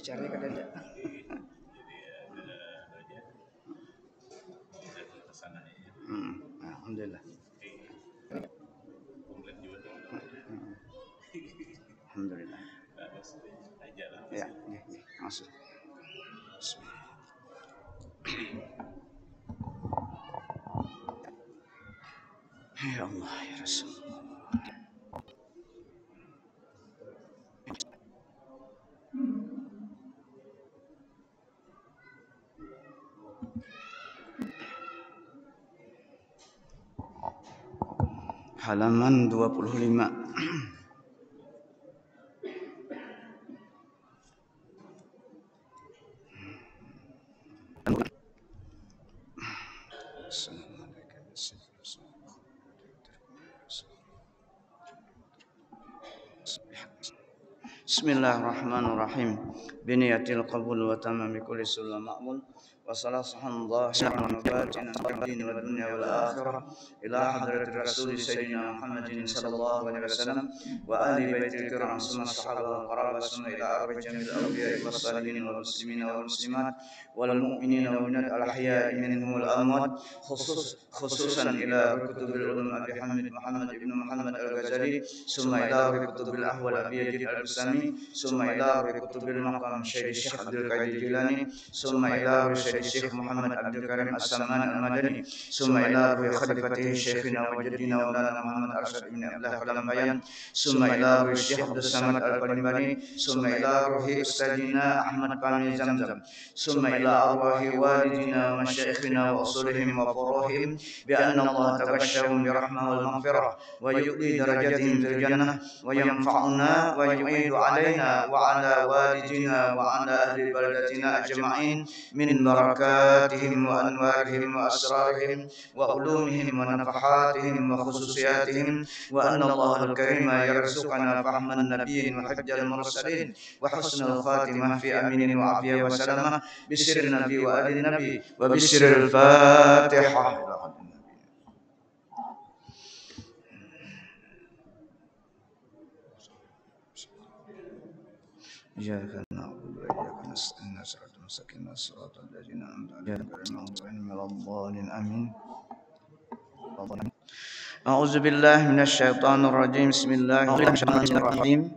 cari kada ada. Alhamdulillah. Alhamdulillah. Ya, masuk. Ya Allah ya Rasulullah. Halaman 25. Bismillahirrahmanirrahim. Biniyatil qabul wa tamami kulli sulam ma'mun. Wassalamualaikum warahmatullahi wabarakatuh. Ila hadratir rasul sayyidina Muhammadin sallallahu alaihi wasallam wa ali baitil kiram summa sahabah qarabah summa ila arwah jamil awliya was salihin wal muslimin wal muslimat wal mu'minin wal mu'minat al ahya'i minhum wal amwat khususan ila kutubil ulum Abi Hamid Muhammad ibn Muhammad al-Ghazali summa ila kutubil ahwal Abi Yazid al-Bustami summa ila kutubil maqam Syekh Abdul Qadir Jilani summa ila Syekh Muhammad Abdul Karim As-Saman Al-Madani summa ila khalifatihi Syekhina wa jaddina Maulana Muhammad Arsyad bin Abdullah Al-Bayan summa ila Syekh Abdul Samad Al-Qalimbani summa ila ruhi ustadina Ahmad Kamil Zamzam summa ila arwahi walidina wa masyayikhina wa usulihim wa furuhim bi anna Allah tabashshahum bi rahmah wal maghfirah wa yu'li darajatihim fil jannah wa yanfa'una wa yu'idu alaina wa ala walidina wa ala ahli baladatina ajma'in min barakatihim wa anwarihim wa asrarihim wa ulumihim wa nafahatihim wa khususiyatihim wa anna Allah al-karima yarzuqana fahman nabiyyin wa hajjal mursalin wa husnul khatimah fi aminin wa afiyah wa salamah bisirri nabi wa ali nabi wa bisirril fatihah. Iyyaka na'budu wa iyyaka nasta'in siratal mustaqim siratal ladzina an'amta 'alaihim ghairil maghdubi 'alaihim waladdallin amin. A'udzu billahi minasy syaithanir rajim. Bismillahirrahmanirrahim.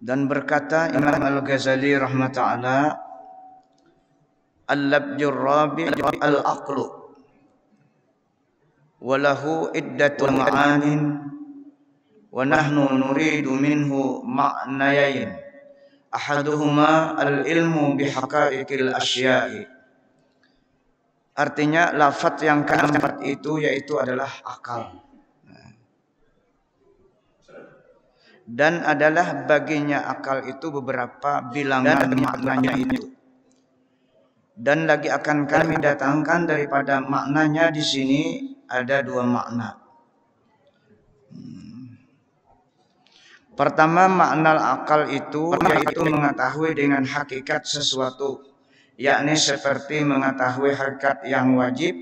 Dan berkata Imam Al-Ghazali rahmatullah al-labjur rabi' al-aqlu wa lahu iddatul ma'anin wa nahnu nuridu minhu ma'nayain ahaduhuma al-ilmu bihaqaiqil asya'i. Artinya lafaz yang keempat itu yaitu adalah akal. Dan adalah baginya akal itu beberapa bilangan maknanya itu. Dan lagi akan kami datangkan daripada maknanya di sini ada dua makna. Pertama, makna akal itu yaitu mengetahui dengan hakikat sesuatu, yakni seperti mengetahui hakikat yang wajib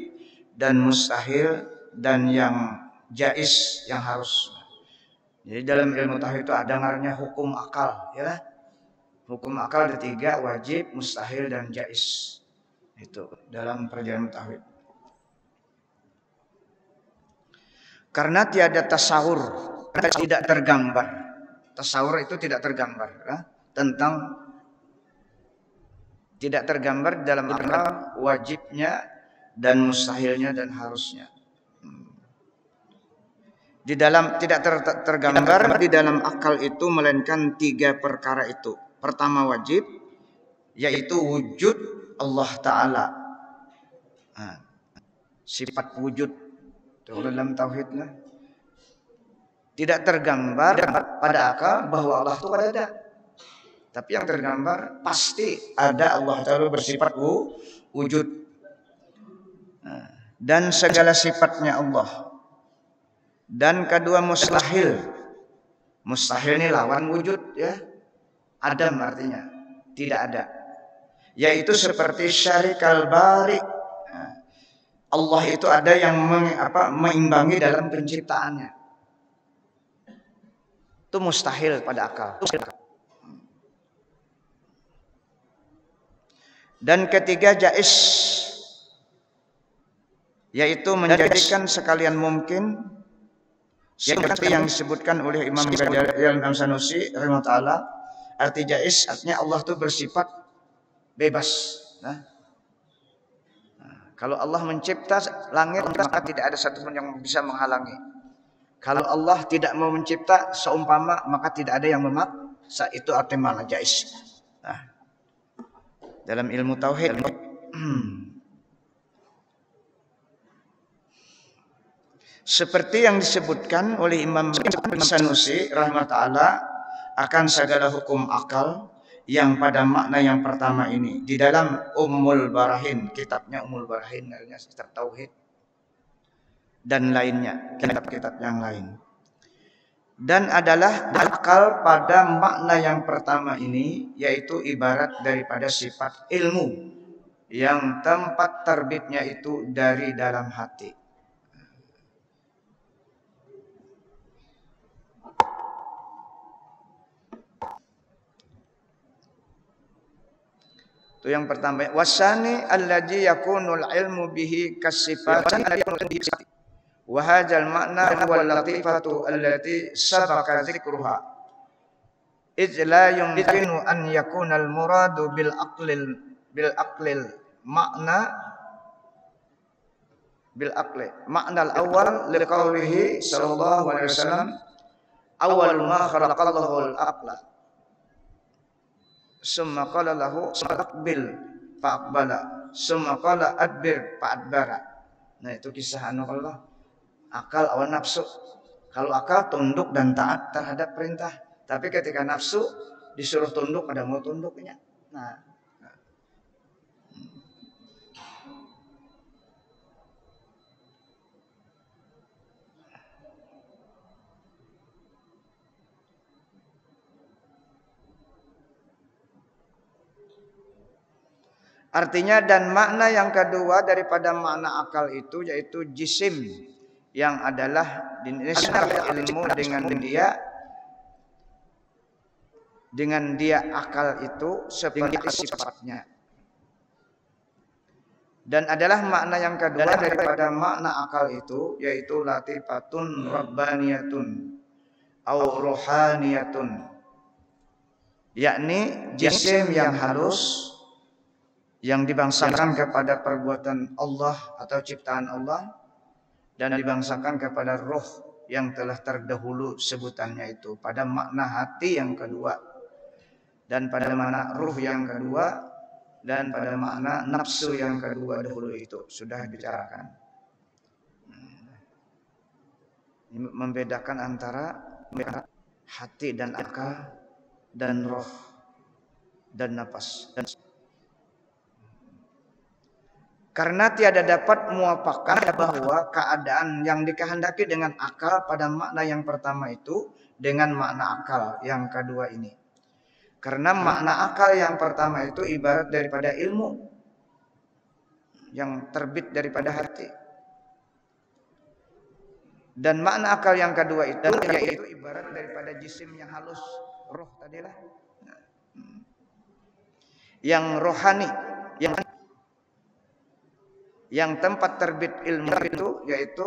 dan mustahil dan yang jaiz yang harus. Jadi dalam ilmu tauhid itu ada namanya hukum akal, ya. Hukum akal ada tiga, wajib, mustahil dan jaiz. Itu dalam perjalanan tauhid. Karena tiada tasawur, tidak tergambar. Tasawur itu tidak tergambar, ya? Tentang tidak tergambar dalam akal wajibnya dan mustahilnya dan harusnya. Di dalam tidak tergambar di dalam akal itu melainkan tiga perkara itu. Pertama wajib, yaitu wujud Allah Ta'ala. Sifat wujud itu dalam tauhidnya. Tidak tergambar pada akal bahwa Allah itu ada. Tapi yang tergambar pasti ada Allah Ta'ala bersifat wujud. Dan segala sifatnya Allah. Dan kedua mustahil. Mustahil ini lawan wujud, ya. Adam artinya tidak ada. Yaitu seperti syarikal bari. Allah itu ada yang mengimbangi dalam penciptaannya. Itu mustahil pada akal. Dan ketiga jaiz, yaitu menjadikan sekalian mungkin seperti yang disebutkan oleh Imam Sanusi rahimahullah. Arti jaiz artinya Allah itu bersifat bebas. Kalau Allah mencipta langit, maka tidak ada satupun yang bisa menghalangi. Kalau Allah tidak mau mencipta seumpama, maka tidak ada yang memaksa. Itu arti makna jaiz. Dalam ilmu tauhid, seperti yang disebutkan oleh Imam Sanusi rahimahullah akan segala hukum akal yang pada makna yang pertama ini di dalam Ummul Barahin, kitabnya Ummul Barahin, artinya kitab tauhid dan lainnya, kitab-kitab yang lain. Dan adalah akal pada makna yang pertama ini, yaitu ibarat daripada sifat ilmu yang tempat terbitnya itu dari dalam hati. Itu yang pertama. Wasani alladzi yakunul ilmu bihi kasifati wa hadzal ma'na wal latifatu allati sabaqa dzikruha. Idz la yumkinu an yakuna al muradu bil aqlil ma'na bil aqli. Ma'na al awal liqaulihi sallallahu alaihi wasallam awal ma khalaqallahu al aqla. Summa qala lahu aqbil fa'aqbala, summa qala adbir fa'adbara. Nah, itu kisah Allah. Akal awal nafsu. Kalau akal tunduk dan taat terhadap perintah, tapi ketika nafsu disuruh tunduk ada mau tunduknya. Nah, artinya dan makna yang kedua daripada makna akal itu yaitu jisim, yang adalah dinisbah ilmu dengan dia akal itu seperti sifatnya. Dan adalah makna yang kedua daripada makna akal itu yaitu latifatun rabbaniyatun au ruhaniyatun, yakni jisim yang halus yang dibangsakan kepada perbuatan Allah atau ciptaan Allah dan dibangsakan kepada roh yang telah terdahulu sebutannya itu pada makna hati yang kedua dan pada makna ruh yang kedua dan pada makna nafsu yang kedua dahulu itu sudah dibicarakan. Membedakan antara hati dan akal dan roh dan nafas. Karena tiada dapat muafakat bahwa keadaan yang dikehendaki dengan akal pada makna yang pertama itu dengan makna akal yang kedua ini. Karena makna akal yang pertama itu ibarat daripada ilmu yang terbit daripada hati. Dan makna akal yang kedua itu yaitu ibarat daripada jisim yang halus, roh tadilah. Yang rohani, yang tempat terbit ilmu itu yaitu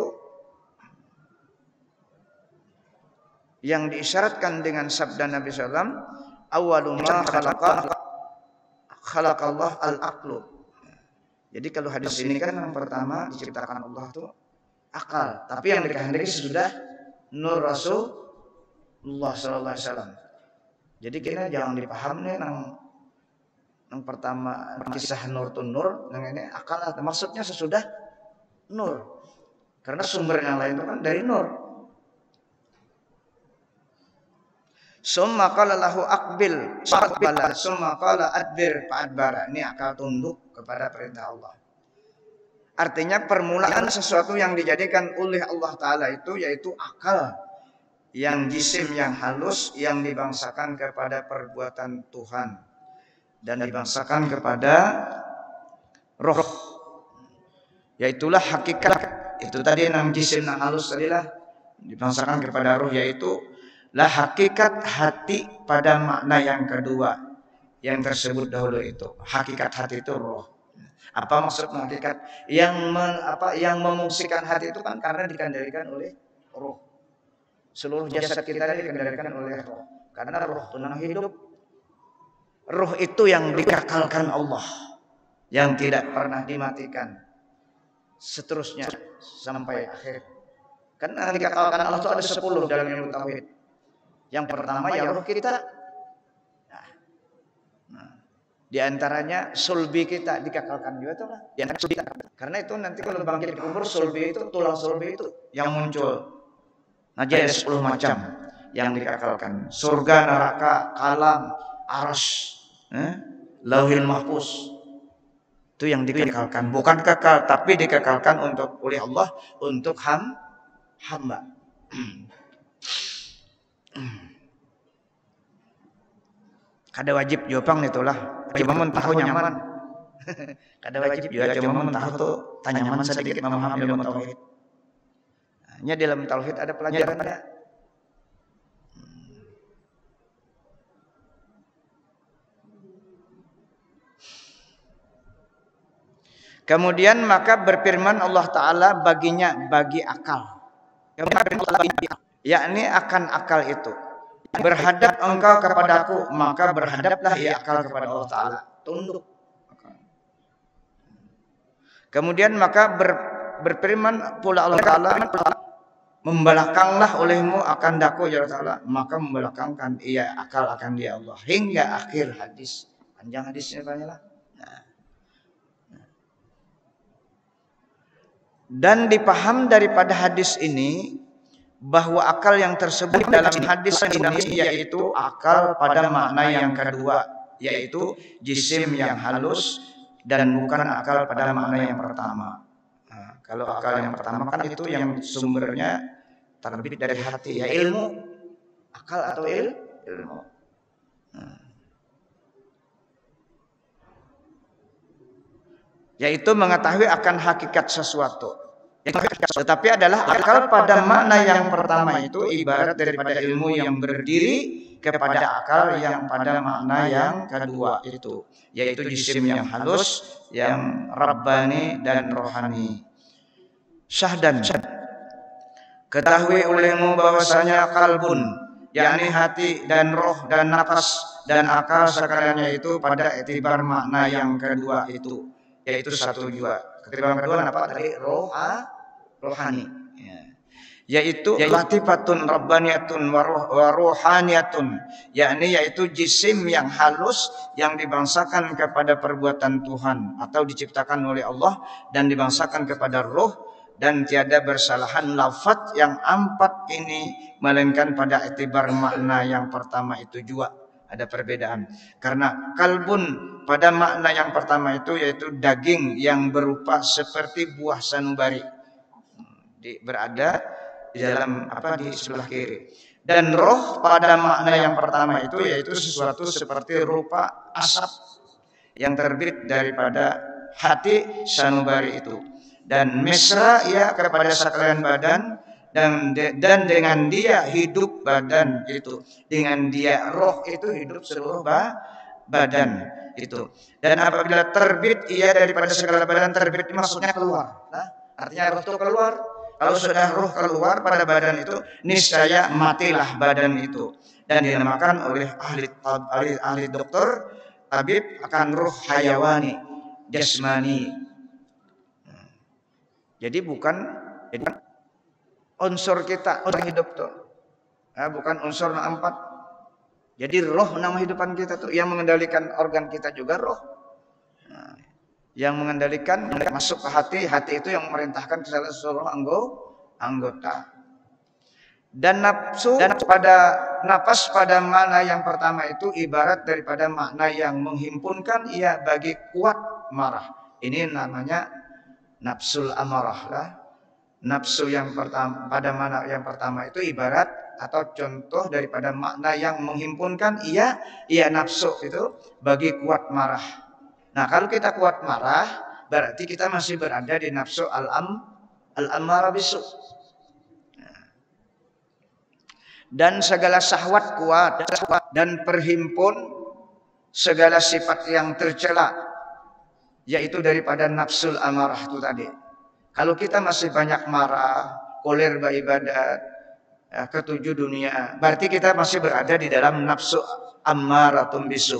yang diisyaratkan dengan sabda Nabi SAW, awwalu ma khalaqallah al-aqlu. Jadi kalau hadis ini kan yang pertama diciptakan Allah itu akal, tapi yang dikehendaki sudah nur Rasulullah SAW. Jadi kita jangan dipahami yang pertama kisah nur tun nur, yang ini akal, maksudnya sesudah nur. Karena sumber yang lain itu kan dari nur. Summa qala lahu aqbil fa'aqbala, summa qala adbir fa'adbara. Ini akal tunduk kepada perintah Allah. Artinya permulaan sesuatu yang dijadikan oleh Allah Ta'ala itu yaitu akal, yang jisim yang halus yang dibangsakan kepada perbuatan Tuhan dan dibangsakan kepada roh, yaitulah hakikat. Itu tadi yang jisim yang halus tadilah dibangsakan kepada roh, yaitu lah hakikat hati pada makna yang kedua, yang tersebut dahulu itu. Hakikat hati itu roh. Apa maksud hakikat? Yang memungsikan hati itu kan karena dikendalikan oleh roh. Seluruh jasad kita dikendalikan oleh roh. Karena roh itu nama hidup. Roh itu yang dikekalkan Allah, yang tidak pernah dimatikan. Seterusnya sampai akhir. Karena yang dikekalkan Allah itu ada 10 dalam ilmu tauhid. Yang pertama ya roh kita. Di antaranya sulbi kita dikekalkan juga tuh lah. Karena itu nanti kalau bangkit di kubur, sulbi itu, tulang sulbi itu yang muncul. Nah, jadi ada 10 macam yang dikekalkan. Surga, neraka, kalam, arsy, lauhil mahfuz. Itu yang dikekalkan. Bukan kekal, tapi dikekalkan untuk oleh Allah untuk hamba. Kada wajib jawabang itulah. Cuma tahu nyaman. Kada wajib juga cuma tahu tuh tanyaman sedikit memahami ilmu tauhid. Hanya dalam tauhid ada pelajarannya. Kemudian maka berfirman Allah Ta'ala bagi akal. Yakni akan akal itu. Berhadap engkau kepadaku, maka berhadaplah ia akal kepada Allah Ta'ala. Tunduk. Kemudian maka berfirman pula Allah Ta'ala, membelakanglah olehmu akan daku ya Allah Ta'ala. Maka membelakangkan ia akal akan dia Allah. Hingga akhir hadis. Panjang hadisnya banyaklah. Dan dipaham daripada hadis ini bahwa akal yang tersebut dalam hadis ini yaitu akal pada makna yang kedua, yaitu jisim yang halus dan bukan akal pada makna yang pertama. Nah, kalau akal yang pertama kan itu yang sumbernya terbit dari hati, ya ilmu, akal atau ilmu. Yaitu mengetahui akan hakikat sesuatu. Tetapi adalah akal pada makna yang pertama itu ibarat daripada ilmu yang berdiri kepada akal yang pada makna yang kedua itu, yaitu jisim yang halus, yang rabbani dan rohani. Syahdan, ketahui olehmu bahwasanya kalbun, yakni hati dan roh dan nafas dan akal sekaliannya itu pada etibar makna yang kedua itu, yaitu satu jua. Ketimbang kedua apa tadi? Rohani, yaitu latifatun rabbaniyatun wa ruhaniyatun, yakni yaitu jisim yang halus yang dibangsakan kepada perbuatan Tuhan atau diciptakan oleh Allah dan dibangsakan kepada roh, dan tiada bersalahan lafaz yang empat ini melainkan pada etibar makna yang pertama itu jua. Ada perbedaan karena kalbun pada makna yang pertama itu yaitu daging yang berupa seperti buah sanubari, berada di dalam di sebelah kiri. Dan roh pada makna yang pertama itu yaitu sesuatu seperti rupa asap yang terbit daripada hati sanubari itu, dan mesra ia kepada sekalian badan, dan dengan dia hidup badan itu, dengan dia roh itu hidup seluruh badan itu. Dan apabila terbit ia daripada segala badan, terbit maksudnya keluar. Nah, artinya roh itu keluar. Kalau sudah roh keluar pada badan itu, niscaya matilah badan itu. Dan dinamakan oleh ahli dokter tabib akan roh hayawani, jasmani. Jadi bukan unsur kita orang hidup tuh, bukan unsur empat. Jadi roh nama hidupan kita tuh yang mengendalikan organ kita juga roh. Yang mengendalikan masuk ke hati itu yang memerintahkan ke seluruh anggota. Dan nafsu pada nafas pada makna yang pertama itu ibarat daripada makna yang menghimpunkan ia bagi kuat marah. Ini namanya nafsul amarah lah. Nafsu yang pertama pada makna yang pertama itu ibarat atau contoh daripada makna yang menghimpunkan ia nafsu itu bagi kuat marah. Nah, kalau kita kuat marah, berarti kita masih berada di nafsu al-ammarah bisu. Dan segala syahwat kuat dan perhimpun segala sifat yang tercela, yaitu daripada nafsul amarah itu tadi. Kalau kita masih banyak marah, koler beribadat, ketujuh dunia, berarti kita masih berada di dalam nafsu ammaratun bisu.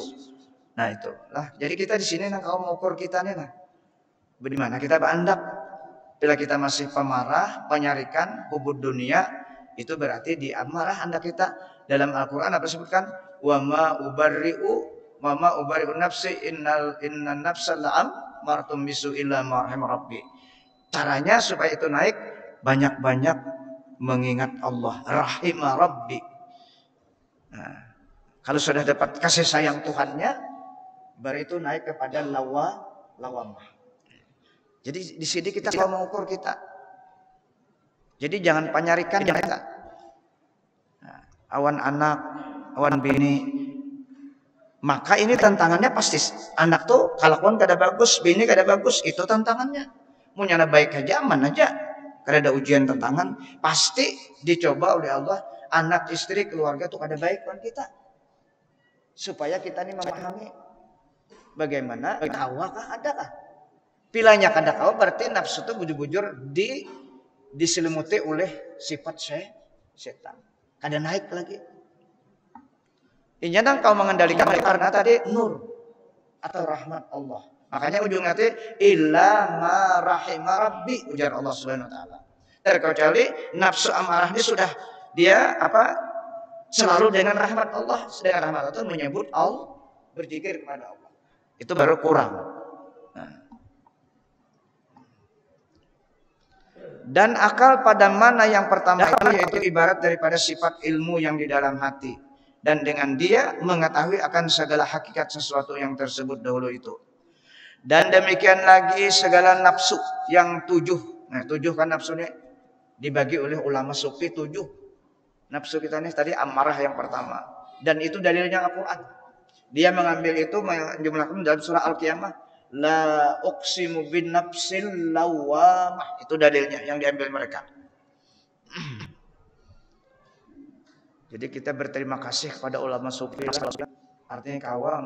Nah itulah. Jadi kita di sini kau mengukur kita nih nah. Bagaimana kita berandap? Bila kita masih pemarah, penyarikan, hubud dunia, itu berarti di amarah anda kita. Dalam Al-Quran apa disebutkan? Wa ma ubari'u nafsi innan nafsa la'amaratum bisu illa ma rahima rabbi. Caranya supaya itu naik, banyak-banyak mengingat Allah. Rahimah Rabbi. Nah, kalau sudah dapat kasih sayang Tuhannya, baru itu naik kepada lawamah. Jadi di sini kita kalau mengukur kita. Jadi jangan penyarikan kita. Nah, awan anak, awan bini. Maka ini tantangannya pasti. Anak tuh kalakuan kada bagus, bini kada bagus, itu tantangannya. Mau nyana baik aja, aman aja. Kada ada ujian tantangan, pasti dicoba oleh Allah. Anak, istri, keluarga tuh kada baik kan kita. Supaya kita ini memahami bagaimana hawa kah ada kah? Pilahnya kada kau berarti nafsu itu bujur-bujur diselimuti oleh sifat setan. Kada naik lagi. Injana kau mengendalikan karena tadi nur atau rahmat Allah. Makanya ujungnya itu illa ma rahima rabbi, ujar Allah Subhanahu wa taala. Terkecuali nafsu amarah ini sudah dia selalu dengan rahmat Allah, sedangkan rahmat Allah itu menyebut Allah, berzikir kepada Allah. Itu baru kurang. Nah. Dan akal pada mana yang pertama itu yaitu ibarat daripada sifat ilmu yang di dalam hati. Dan dengan dia mengetahui akan segala hakikat sesuatu yang tersebut dahulu itu. Dan demikian lagi segala nafsu yang 7. Nah 7 kan nafsu ini dibagi oleh ulama sufi 7. Nafsu kita ini tadi amarah yang pertama. Dan itu dalilnya Al-Quran. Dia mengambil itu menjumlahkan dalam surah Al-Qiyamah. La uqsimu bin nafsil lawamah. Itu dalilnya yang diambil mereka. Jadi kita berterima kasih kepada ulama sufi. Artinya kawan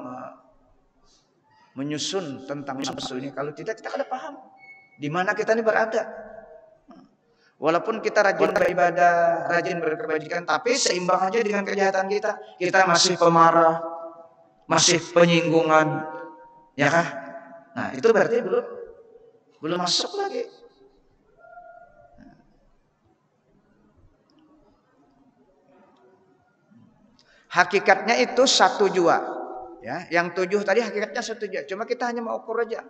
menyusun tentang nafsu ini. Kalau tidak kita kada paham di mana kita ini berada. Walaupun kita rajin beribadah, rajin berkebajikan, tapi seimbang aja dengan kejahatan kita. Kita masih pemarah, masih penyinggungan, ya kah? Nah itu berarti belum masuk lagi. Hakikatnya itu 1 jua. Ya, yang 7 tadi hakikatnya 1 jua. Cuma kita hanya mau ukur aja.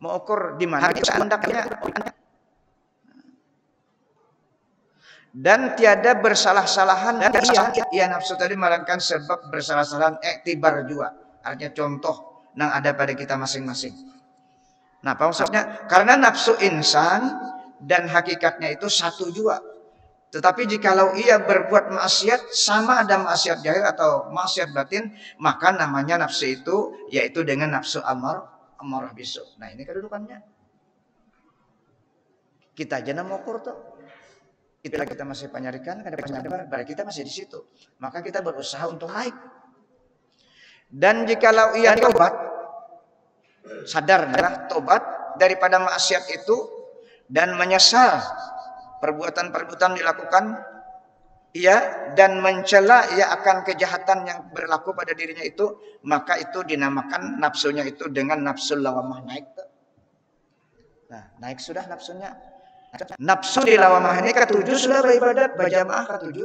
Mau ukur di mana kita hendaknya. Dan tiada bersalah-salahan ia nafsu tadi melainkan sebab bersalah-salahan iktibar jua. Artinya contoh yang ada pada kita masing-masing. Nah, apa maksudnya? Karena nafsu insan dan hakikatnya itu 1 jua. Tetapi jikalau ia berbuat maksiat, sama ada maksiat zahir atau maksiat batin, maka namanya nafsu itu yaitu dengan nafsu amarah bisu. Nah ini kedudukannya. Kita aja nama ukur tuh. Kita masih penyarikan, kada penyadar, berarti kita masih di situ. Maka kita berusaha untuk naik. Dan jikalau ia tobat, sadar tobat daripada maksiat itu dan menyesal perbuatan-perbuatan dilakukan ia dan mencela ia akan kejahatan yang berlaku pada dirinya itu, maka itu dinamakan nafsunya itu dengan nafsul lawamah naik. Nah, naik sudah nafsunya. Nafsu di lawamah ini ke-7 sudah beribadat, berjamaah ke-7,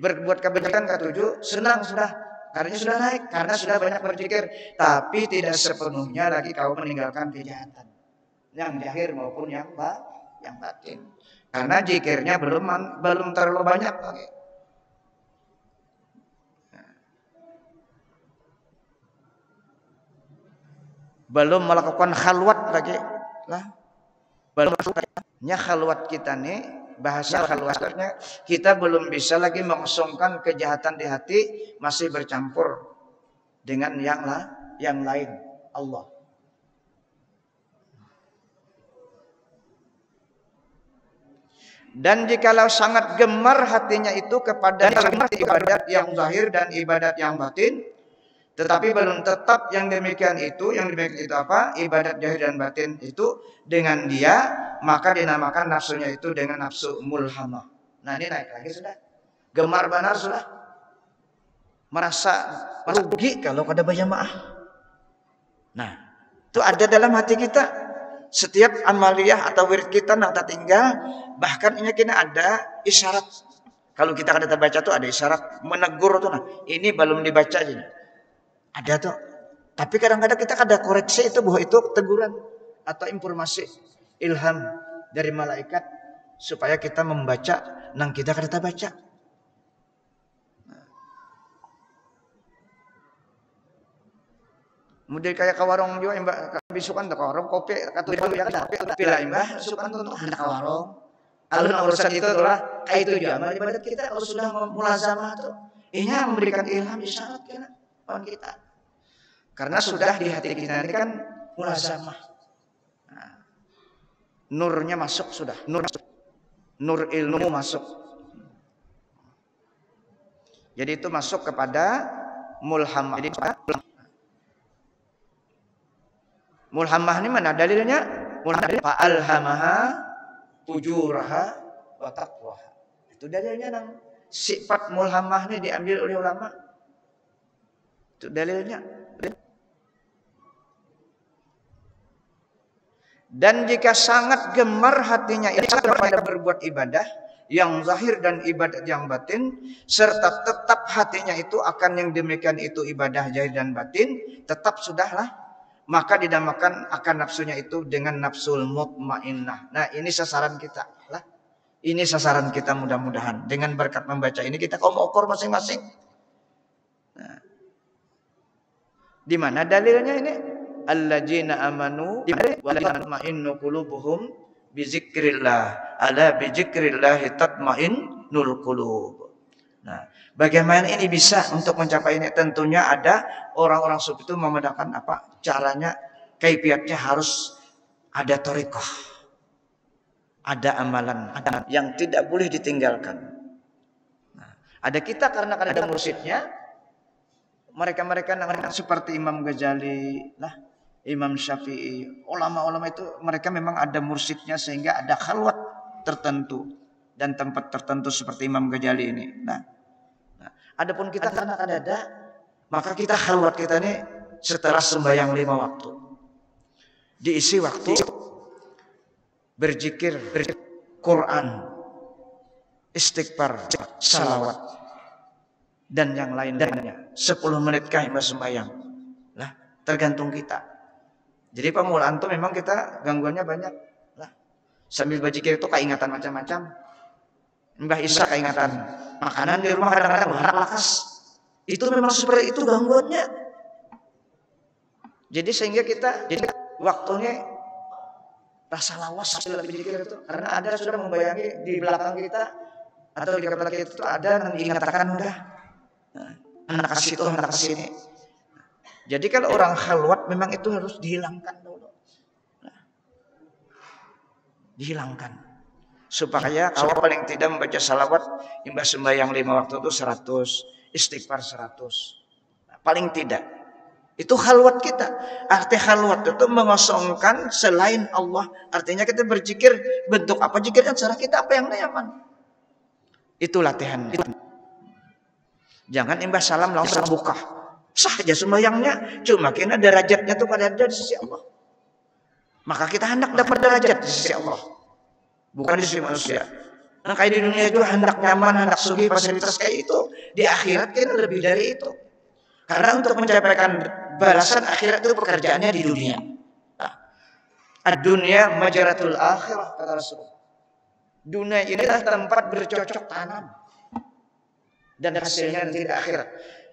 berbuat kebajikan ke-7, senang sudah, karena sudah naik, karena sudah banyak berzikir, tapi tidak sepenuhnya lagi kau meninggalkan kejahatan, yang zahir maupun yang batin. Karena zikirnya belum terlalu banyak lagi. Belum melakukan khalwat lagi lah. Belum masuknya khalwat kita nih, bahasa khalwatnya kita belum bisa lagi mengosongkan kejahatan di hati, masih bercampur dengan yang lain Allah. Dan jikalau sangat gemar hatinya itu kepada ibadat yang zahir dan ibadat yang batin, Tetapi belum tetap yang demikian itu apa? Ibadat zahir dan batin itu dengan dia, maka dinamakan nafsunya itu dengan nafsu mulhamah. Nah, ini naik lagi sudah. Gemar benar sudah. Merasa rugi kalau kada berjamaah. Nah, itu ada dalam hati kita. Setiap amaliyah atau wirid kita nak tinggal, bahkan ini kena ada isyarat. Kalau kita kada terbaca tuh ada isyarat menegur tuh, nah ini belum dibaca aja. Ada tuh. Tapi kadang-kadang kita kada koreksi itu bahwa itu teguran atau informasi ilham dari malaikat supaya kita membaca nang kita kada terbaca. Mudai kayak ke warung juga mbak bisukan ke warung kopi katu itu ya kan tapi lah mbak sukan tuh hendak ke warung. Alun urusan itu adalah kayak itu juga amal ibadat kita kalau sudah mulazamah tuh ini memberikan ilham isyarat kan kita. Karena sudah di hati kita ini kan mulazamah. Nah, nurnya masuk sudah, nur ilmu masuk. Jadi itu masuk kepada mulhamah. Jadi mulhamah ini mana dalilnya? Mulhamah fa'alhamaha ujuraha wa taqwaha. Itu dalilnya nang sifat mulhamah ini diambil oleh ulama. Itu dalilnya. Dan jika sangat gemar hatinya ini kepada berbuat ibadah yang zahir dan ibadat yang batin, serta tetap hatinya itu akan yang demikian itu ibadah zahir dan batin, tetap sudahlah, maka dinamakan akan nafsunya itu dengan nafsul mutmainnah. Nah ini sasaran kita lah. Ini sasaran kita mudah-mudahan. Dengan berkat membaca ini kita kaum ukur masing-masing. Nah, di mana dalilnya ini? Alladzina amanu wa tatma'innu qulubuhum bi dzikrillah. Ala bi dzikrillah tatma'innul qulub. Nah, bagaimana ini bisa untuk mencapai ini? Tentunya ada orang-orang sufi itu membedakan apa caranya, kaifiatnya harus ada thariqah. Ada amalan yang tidak boleh ditinggalkan. Nah, ada kita karena ada mursyidnya. Mereka-mereka seperti Imam Ghazali lah, Imam Syafi'i, ulama-ulama itu mereka memang ada mursyidnya sehingga ada khalwat tertentu dan tempat tertentu seperti Imam Ghazali ini. Nah, adapun kita karena ada, maka kita khalwat kita ini setelah sembahyang 5 waktu. Diisi waktu berzikir, Quran, istighfar, salawat dan yang lain-lainnya. 10 menit kah sembahyang? Lah, tergantung kita. Jadi pemulaan tuh memang kita gangguannya banyak. Lah, sambil berzikir itu keingatan macam-macam. Mbah Isa keingatan makanan di rumah kadang-kadang barak lakas. Itu memang seperti itu gangguannya. Jadi sehingga kita waktunya rasa lawas sambil berzikir itu karena ada sudah membayangi di belakang kita atau di kepala kita itu ada yang diingatkan udah anak kasih itu anak kasih ini. Jadi kalau orang khalwat memang itu harus dihilangkan dulu. Dihilangkan. Supaya kalau paling tidak membaca salawat imbas sembahyang 5 waktu itu 100, istighfar 100. Nah, paling tidak. Itu khalwat kita. Arti khalwat itu mengosongkan selain Allah. Artinya kita berzikir bentuk apa zikirnya cara kita apa yang nyaman. Itu latihan. Jangan imbas salam langsung buka. Sah aja sembahyangnya, cuma kena derajatnya tuh pada ada di sisi Allah. Maka kita hendak dapat derajat di sisi Allah, bukan di sisi manusia. Nah kayak di dunia itu hendak nyaman, hendak sugih, fasilitas kayak itu, di akhirat kita lebih dari itu. Karena untuk mencapai balasan akhirat itu pekerjaannya di dunia. Ad-dunya majaratul akhirah kata Rasul. Dunia inilah tempat bercocok tanam dan hasilnya nanti di akhirat.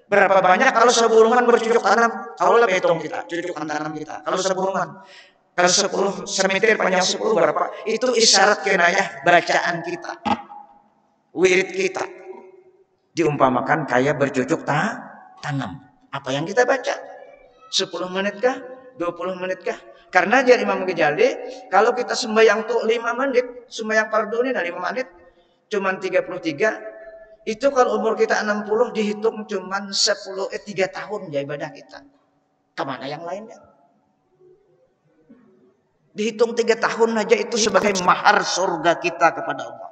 Berapa banyak kalau sebuluman bercocok tanam? Kalau lebih hitung kita, cocokan tanam kita. Kalau sebuluman, kalau 10 semeter panjang 10 berapa? Itu isyarat kenayah bacaan kita, wirid kita. Diumpamakan kayak bercocok tanam. Apa yang kita baca? 10 menit kah? 20 menit kah? Karena jadi Imam Ghazali, kalau kita sembahyang tuh 5 menit, sembahyang fardu ini 5 menit, cuman 33. Itu kalau umur kita 60 dihitung cuman 3 tahun ya ibadah kita. Kemana yang lainnya? Dihitung 3 tahun aja itu sebagai mahar surga kita kepada Allah.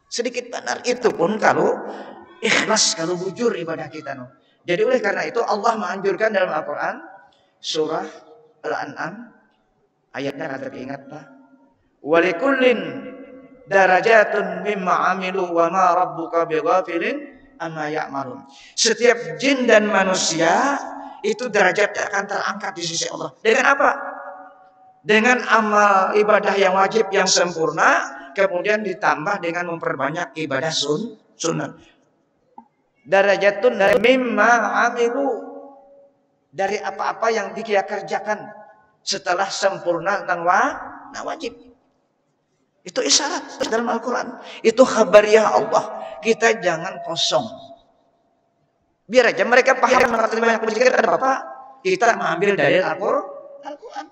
Sedikit benar itu pun kalau ikhlas, kalau bujur ibadah kita. Jadi oleh karena itu Allah menganjurkan dalam Al-Quran surah Al-An'am ayatnya kata ingat Pak. Walikullin darajatun mimma amilu wa ma rabbuka bighafilin amma ya'malun. Setiap jin dan manusia itu derajatnya akan terangkat di sisi Allah. Dengan apa? Dengan amal ibadah yang wajib yang sempurna, kemudian ditambah dengan memperbanyak ibadah sunnah. Darajatun dari mimma amilu, dari apa-apa yang dia kerjakan setelah sempurna tentang wajib. Itu isyarat dalam Al-Quran. Itu khabariyah Allah. Kita jangan kosong. Biar aja mereka paham mengerti banyak berzikir ada apa? Kita mengambil dari Al-Quran.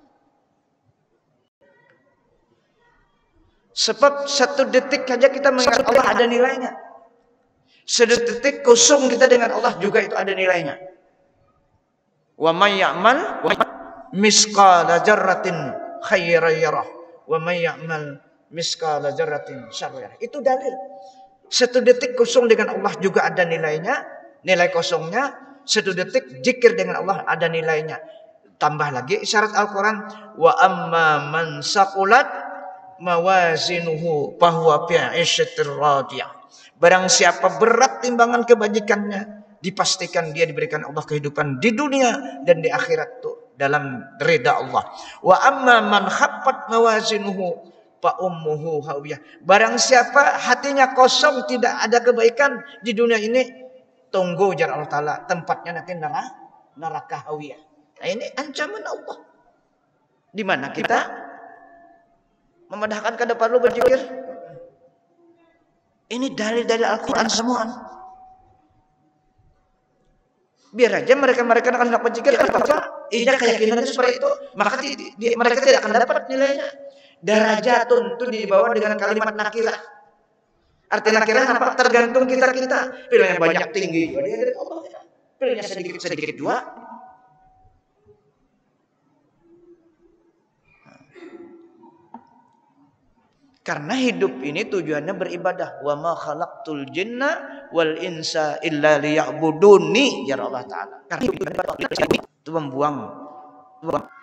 Sebab 1 detik saja kita mengingat Allah ada nilainya. 1 detik kosong kita dengan Allah juga itu ada nilainya. Wa may ya'mal misqala dzarratin khairan yarah wa may ya'mal misqala dzarratin syarran yarah. Itu dalil. 1 detik kosong dengan Allah juga ada nilainya, nilai kosongnya. 1 detik zikir dengan Allah ada nilainya. Tambah lagi isyarat Al-Quran, wa amma man saqulat mawazinuhu fahuwa fi 'ishatir radiyah. Barang siapa berat timbangan kebajikannya, dipastikan dia diberikan Allah kehidupan di dunia dan di akhirat tuh dalam ridha Allah. Wa amma man khaffat mawazinuhu fa ummuhu hawiyah. Barang siapa hatinya kosong, tidak ada kebaikan di dunia ini, tunggu ujar Allah Ta'ala, tempatnya nanti neraka hawiyah. Nah ini ancaman Allah. Di mana kita memandangkan ke depan lu berzikir. Ini dalil-dalil Al-Quran semua. Biar aja mereka akan hendak berzikir apa? Iya keyakinan seperti itu, maka mereka tidak akan dapat nilainya. Darajatun itu dibawa dengan kalimat nakirah. Arti nakirah apa? Tergantung kita. Pilihnya banyak tinggi, dari Allah. Pilihnya sedikit dua. Karena hidup ini tujuannya beribadah. Wa ma khalaqtul jinna wal insa illa liya'buduni ya Allah Ta'ala. Karena itu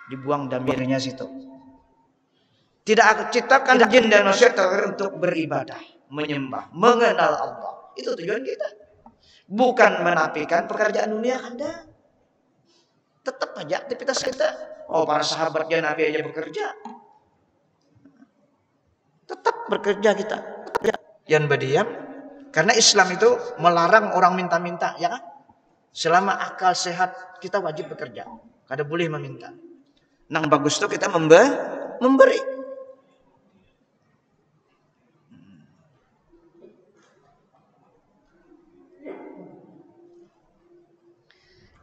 dibuang damirnya situ. Tidak aku ciptakan jin dan manusia untuk beribadah, menyembah, mengenal Allah. Itu tujuan kita. Bukan menafikan pekerjaan dunia Anda. Tetap aja aktivitas kita. Oh, para sahabatnya Nabi aja bekerja. Tetap bekerja kita. Yang berdiam. Karena Islam itu melarang orang minta-minta, ya kan? Selama akal sehat kita wajib bekerja. Kada boleh meminta. Nang bagus tuh kita memberi.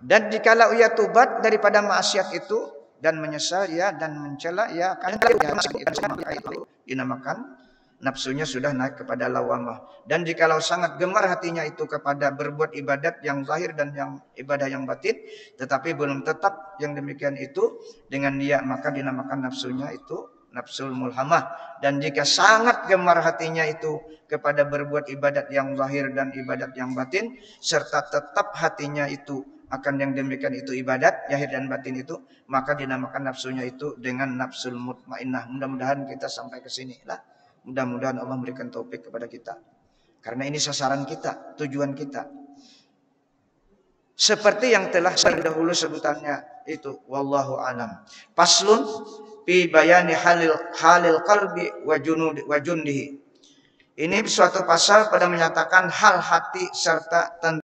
Dan jikalau ia tobat daripada maksiat itu dan menyesal ya dan mencela ya akan itu dinamakan nafsunya sudah naik kepada lawamah. Dan jikalau sangat gemar hatinya itu kepada berbuat ibadat yang zahir dan yang ibadah yang batin, tetapi belum tetap yang demikian itu dengan dia, maka dinamakan nafsunya itu nafsul mulhamah. Dan jika sangat gemar hatinya itu kepada berbuat ibadat yang zahir dan ibadat yang batin, serta tetap hatinya itu akan yang demikian itu ibadat zahir dan batin itu, maka dinamakan nafsunya itu dengan nafsul mutmainnah. Mudah-mudahan kita sampai ke sini lah. Mudah-mudahan Allah memberikan taufik kepada kita. Karena ini sasaran kita, tujuan kita. Seperti yang telah terdahulu sebutannya itu, wallahu alam. Faslun fi bayani halil qalbi wa jundihi. Ini suatu pasal pada menyatakan hal hati serta